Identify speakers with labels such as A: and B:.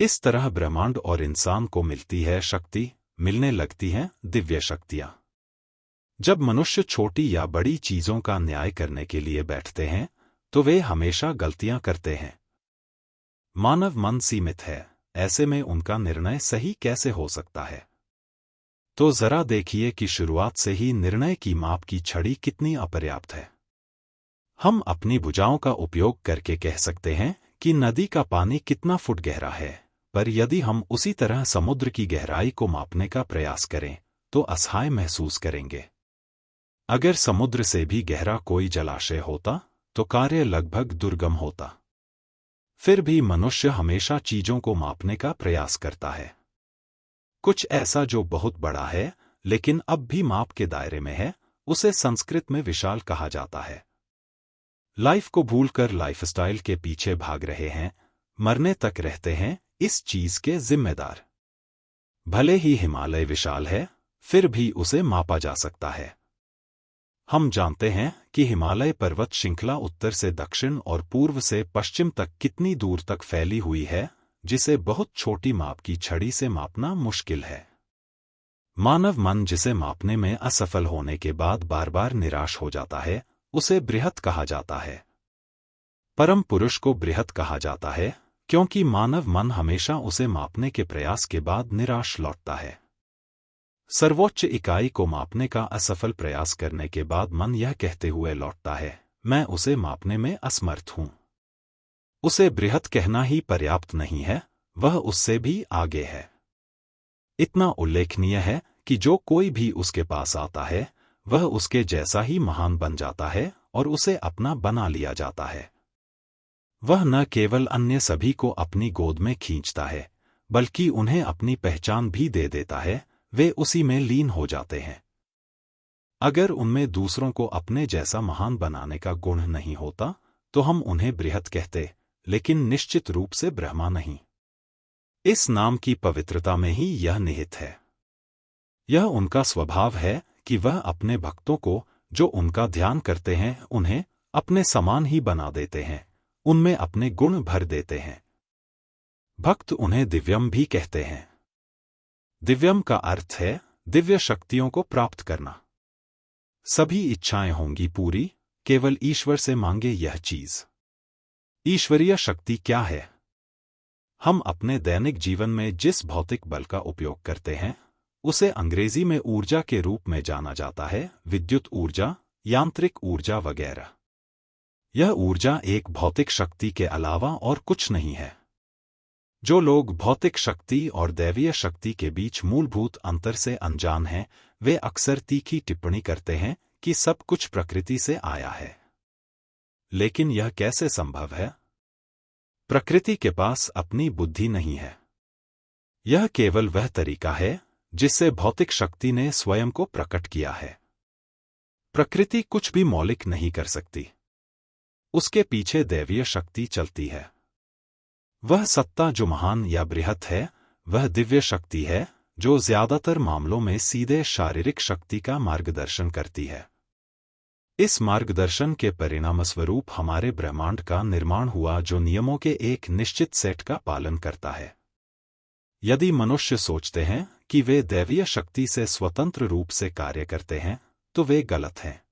A: इस तरह ब्रह्मांड और इंसान को मिलती है शक्ति, मिलने लगती हैं दिव्य शक्तियां। जब मनुष्य छोटी या बड़ी चीजों का न्याय करने के लिए बैठते हैं तो वे हमेशा गलतियां करते हैं। मानव मन सीमित है, ऐसे में उनका निर्णय सही कैसे हो सकता है? तो जरा देखिए कि शुरुआत से ही निर्णय की माप की छड़ी कितनी अपर्याप्त है। हम अपनी भुजाओं का उपयोग करके कह सकते हैं कि नदी का पानी कितना फुट गहरा है, पर यदि हम उसी तरह समुद्र की गहराई को मापने का प्रयास करें तो असहाय महसूस करेंगे। अगर समुद्र से भी गहरा कोई जलाशय होता तो कार्य लगभग दुर्गम होता। फिर भी मनुष्य हमेशा चीजों को मापने का प्रयास करता है। कुछ ऐसा जो बहुत बड़ा है लेकिन अब भी माप के दायरे में है, उसे संस्कृत में विशाल कहा जाता है। लाइफ को भूलकर लाइफस्टाइल के पीछे भाग रहे हैं, मरने तक रहते हैं इस चीज के जिम्मेदार। भले ही हिमालय विशाल है, फिर भी उसे मापा जा सकता है। हम जानते हैं कि हिमालय पर्वत श्रृंखला उत्तर से दक्षिण और पूर्व से पश्चिम तक कितनी दूर तक फैली हुई है, जिसे बहुत छोटी माप की छड़ी से मापना मुश्किल है। मानव मन जिसे मापने में असफल होने के बाद बार बार निराश हो जाता है, उसे बृहत कहा जाता है। परम पुरुष को बृहत कहा जाता है क्योंकि मानव मन हमेशा उसे मापने के प्रयास के बाद निराश लौटता है। सर्वोच्च इकाई को मापने का असफल प्रयास करने के बाद मन यह कहते हुए लौटता है, मैं उसे मापने में असमर्थ हूं। उसे बृहत कहना ही पर्याप्त नहीं है, वह उससे भी आगे है। इतना उल्लेखनीय है कि जो कोई भी उसके पास आता है वह उसके जैसा ही महान बन जाता है और उसे अपना बना लिया जाता है। वह न केवल अन्य सभी को अपनी गोद में खींचता है, बल्कि उन्हें अपनी पहचान भी दे देता है, वे उसी में लीन हो जाते हैं। अगर उनमें दूसरों को अपने जैसा महान बनाने का गुण नहीं होता तो हम उन्हें बृहत कहते, लेकिन निश्चित रूप से ब्रह्मा नहीं। इस नाम की पवित्रता में ही यह निहित है। यह उनका स्वभाव है कि वह अपने भक्तों को, जो उनका ध्यान करते हैं, उन्हें अपने समान ही बना देते हैं, उनमें अपने गुण भर देते हैं। भक्त उन्हें दिव्यम भी कहते हैं। दिव्यम का अर्थ है दिव्य शक्तियों को प्राप्त करना। सभी इच्छाएं होंगी पूरी, केवल ईश्वर से मांगे यह चीज। ईश्वरीय शक्ति क्या है? हम अपने दैनिक जीवन में जिस भौतिक बल का उपयोग करते हैं उसे अंग्रेजी में ऊर्जा के रूप में जाना जाता है, विद्युत ऊर्जा, यांत्रिक ऊर्जा वगैरह। यह ऊर्जा एक भौतिक शक्ति के अलावा और कुछ नहीं है। जो लोग भौतिक शक्ति और दैवीय शक्ति के बीच मूलभूत अंतर से अनजान हैं, वे अक्सर तीखी टिप्पणी करते हैं कि सब कुछ प्रकृति से आया है। लेकिन यह कैसे संभव है? प्रकृति के पास अपनी बुद्धि नहीं है। यह केवल वह तरीका है जिससे भौतिक शक्ति ने स्वयं को प्रकट किया है। प्रकृति कुछ भी मौलिक नहीं कर सकती। उसके पीछे दैवीय शक्ति चलती है। वह सत्ता जो महान या बृहत है, वह दिव्य शक्ति है जो ज्यादातर मामलों में सीधे शारीरिक शक्ति का मार्गदर्शन करती है। इस मार्गदर्शन के परिणामस्वरूप हमारे ब्रह्मांड का निर्माण हुआ, जो नियमों के एक निश्चित सेट का पालन करता है। यदि मनुष्य सोचते हैं कि वे दैवीय शक्ति से स्वतंत्र रूप से कार्य करते हैं, तो वे गलत हैं।